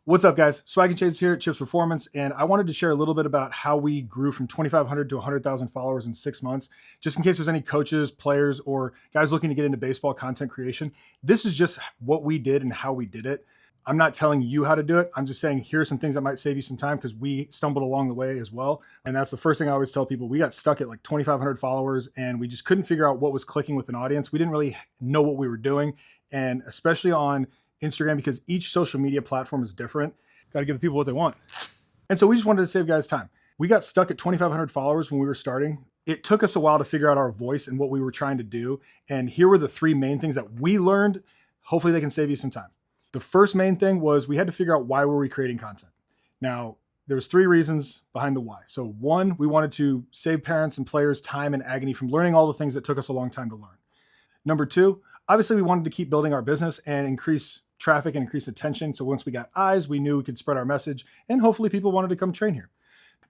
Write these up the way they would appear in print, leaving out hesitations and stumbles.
What's up, guys? Swag and Shades here at Chips Performance, and I wanted to share a little bit about how we grew from 2,500 to 100,000 followers in 6 months, just in case there's any coaches, players, or guys looking to get into baseball content creation. This is just what we did and how we did it. I'm not telling you how to do it. I'm just saying here are some things that might save you some time because we stumbled along the way as well. And that's the first thing I always tell people. We got stuck at like 2,500 followers and we just couldn't figure out what was clicking with an audience. We didn't really know what we were doing. And especially on Instagram, because each social media platform is different. Got to give the people what they want. And so we just wanted to save guys time. We got stuck at 2,500 followers when we were starting. It took us a while to figure out our voice and what we were trying to do. And here were the three main things that we learned. Hopefully they can save you some time. The first main thing was we had to figure out why were we creating content. Now, there was three reasons behind the why. So one, we wanted to save parents and players time and agony from learning all the things that took us a long time to learn. Number two, obviously we wanted to keep building our business and increase traffic and increase attention. So once we got eyes, we knew we could spread our message and hopefully people wanted to come train here.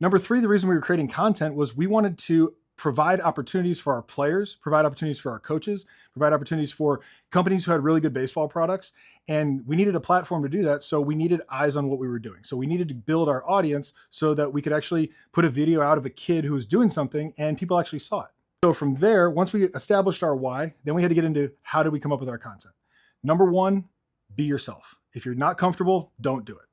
Number three, the reason we were creating content was we wanted to provide opportunities for our players, provide opportunities for our coaches, provide opportunities for companies who had really good baseball products. And we needed a platform to do that. So we needed eyes on what we were doing. So we needed to build our audience so that we could actually put a video out of a kid who was doing something and people actually saw it. So from there, once we established our why, then we had to get into how do we come up with our content. Number one, be yourself. If you're not comfortable, don't do it.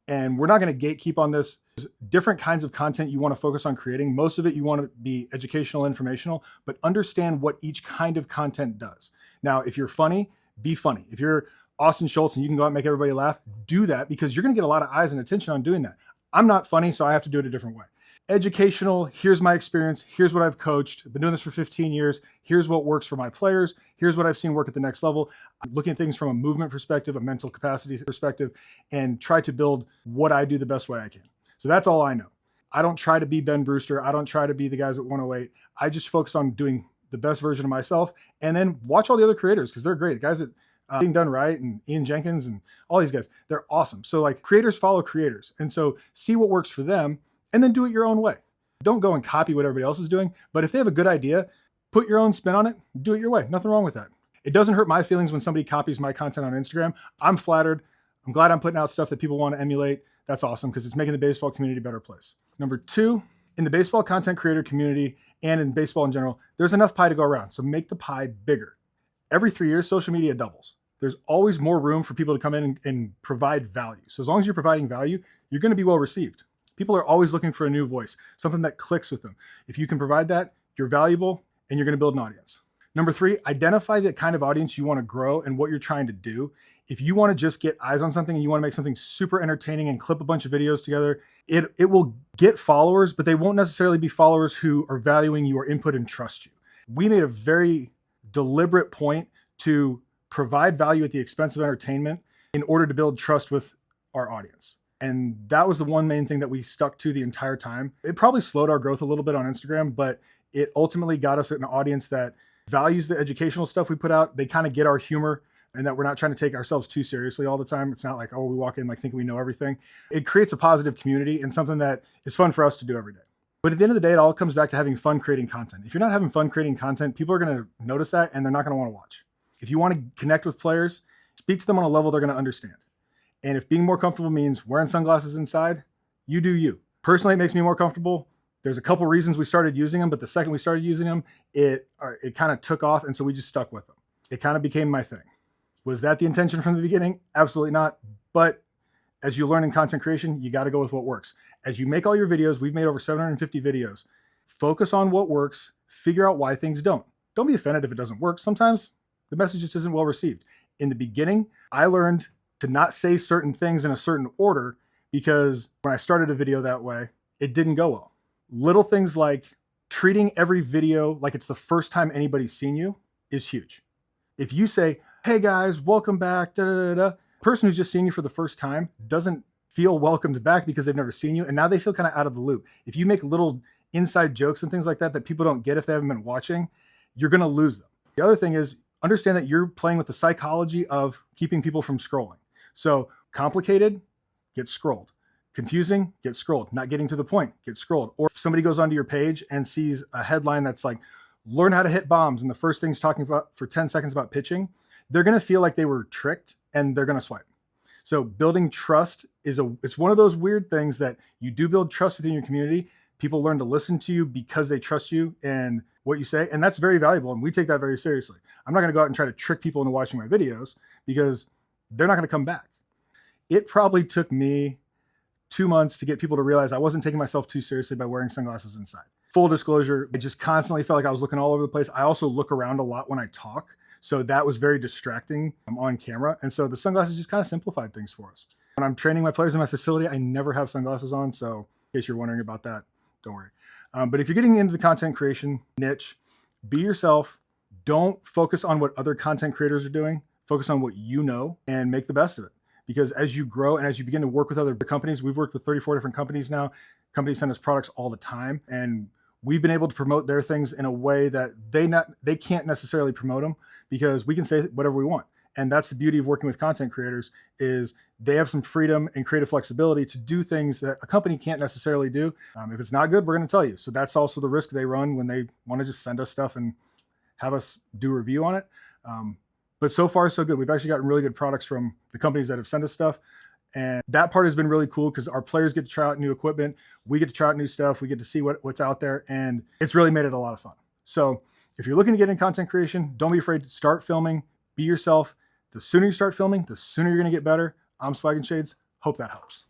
And we're not going to gatekeep on this. There's different kinds of content you want to focus on creating. Most of it you want to be educational, informational, but understand what each kind of content does. Now, if you're funny, be funny. If you're Austin Schultz and you can go out and make everybody laugh, do that because you're going to get a lot of eyes and attention on doing that. I'm not funny, so I have to do it a different way. Educational, here's my experience, here's what I've coached, I've been doing this for 15 years, here's what works for my players, here's what I've seen work at the next level. I'm looking at things from a movement perspective, a mental capacity perspective, and try to build what I do the best way I can. So that's all I know. I don't try to be Ben Brewster. I don't try to be the guys at 108. I just focus on doing the best version of myself and then watch all the other creators because they're great. The guys that Being Done Right and Ian Jenkins and all these guys, they're awesome. So like creators follow creators. And so see what works for them and then do it your own way. Don't go and copy what everybody else is doing. But if they have a good idea, put your own spin on it, do it your way. Nothing wrong with that. It doesn't hurt my feelings when somebody copies my content on Instagram. I'm flattered. I'm glad I'm putting out stuff that people want to emulate. That's awesome because it's making the baseball community a better place. Number two, in the baseball content creator community and in baseball in general, there's enough pie to go around. So make the pie bigger. Every 3 years, social media doubles. There's always more room for people to come in and provide value. So as long as you're providing value, you're going to be well received. People are always looking for a new voice, something that clicks with them. If you can provide that, you're valuable and you're going to build an audience. Number three, identify the kind of audience you want to grow and what you're trying to do. If you want to just get eyes on something and you want to make something super entertaining and clip a bunch of videos together, it will get followers, but they won't necessarily be followers who are valuing your input and trust you. We made a very deliberate point to provide value at the expense of entertainment in order to build trust with our audience. And that was the one main thing that we stuck to the entire time. It probably slowed our growth a little bit on Instagram, but it ultimately got us an audience that values the educational stuff we put out. They kind of get our humor and that we're not trying to take ourselves too seriously all the time. It's not like, oh, we walk in like thinking we know everything. It creates a positive community and something that is fun for us to do every day. But at the end of the day, it all comes back to having fun creating content. If you're not having fun creating content, people are going to notice that and they're not going to want to watch. If you want to connect with players, speak to them on a level they're going to understand. And if being more comfortable means wearing sunglasses inside, you do you. Personally, it makes me more comfortable. There's a couple reasons we started using them, but the second we started using them, it kind of took off. And so we just stuck with them. It kind of became my thing. Was that the intention from the beginning? Absolutely not. But as you learn in content creation, you got to go with what works. As you make all your videos, we've made over 750 videos. Focus on what works. Figure out why things don't. Don't be offended if it doesn't work. Sometimes the message just isn't well received. In the beginning, I learned to not say certain things in a certain order because when I started a video that way, it didn't go well. Little things like treating every video like it's the first time anybody's seen you is huge. If you say, hey guys, welcome back, the person who's just seeing you for the first time doesn't feel welcomed back because they've never seen you. And now they feel kind of out of the loop. If you make little inside jokes and things like that people don't get if they haven't been watching, you're going to lose them. The other thing is understand that you're playing with the psychology of keeping people from scrolling. So complicated, get scrolled. Confusing, get scrolled. Not getting to the point, get scrolled. Or if somebody goes onto your page and sees a headline that's like, learn how to hit bombs, and the first thing's talking about for 10 seconds about pitching, they're going to feel like they were tricked and they're going to swipe. So building trust it's one of those weird things that you do build trust within your community. People learn to listen to you because they trust you and what you say. And that's very valuable. And we take that very seriously. I'm not going to go out and try to trick people into watching my videos because they're not going to come back. It probably took me 2 months to get people to realize I wasn't taking myself too seriously by wearing sunglasses inside. Full disclosure, I just constantly felt like I was looking all over the place. I also look around a lot when I talk. So that was very distracting on camera. And so the sunglasses just kind of simplified things for us. When I'm training my players in my facility, I never have sunglasses on. So in case you're wondering about that, don't worry. But if you're getting into the content creation niche, be yourself. Don't focus on what other content creators are doing. Focus on what you know and make the best of it. Because as you grow and as you begin to work with other companies, we've worked with 34 different companies now. Companies send us products all the time. And we've been able to promote their things in a way that they can't necessarily promote them because we can say whatever we want. And that's the beauty of working with content creators is they have some freedom and creative flexibility to do things that a company can't necessarily do. If it's not good, we're going to tell you. So that's also the risk they run when they want to just send us stuff and have us do a review on it. But so far, so good. We've actually gotten really good products from the companies that have sent us stuff. And that part has been really cool because our players get to try out new equipment. We get to try out new stuff. We get to see what's out there. And it's really made it a lot of fun. So if you're looking to get in content creation, don't be afraid to start filming. Be yourself. The sooner you start filming, the sooner you're going to get better. I'm Swag and Shades. Hope that helps.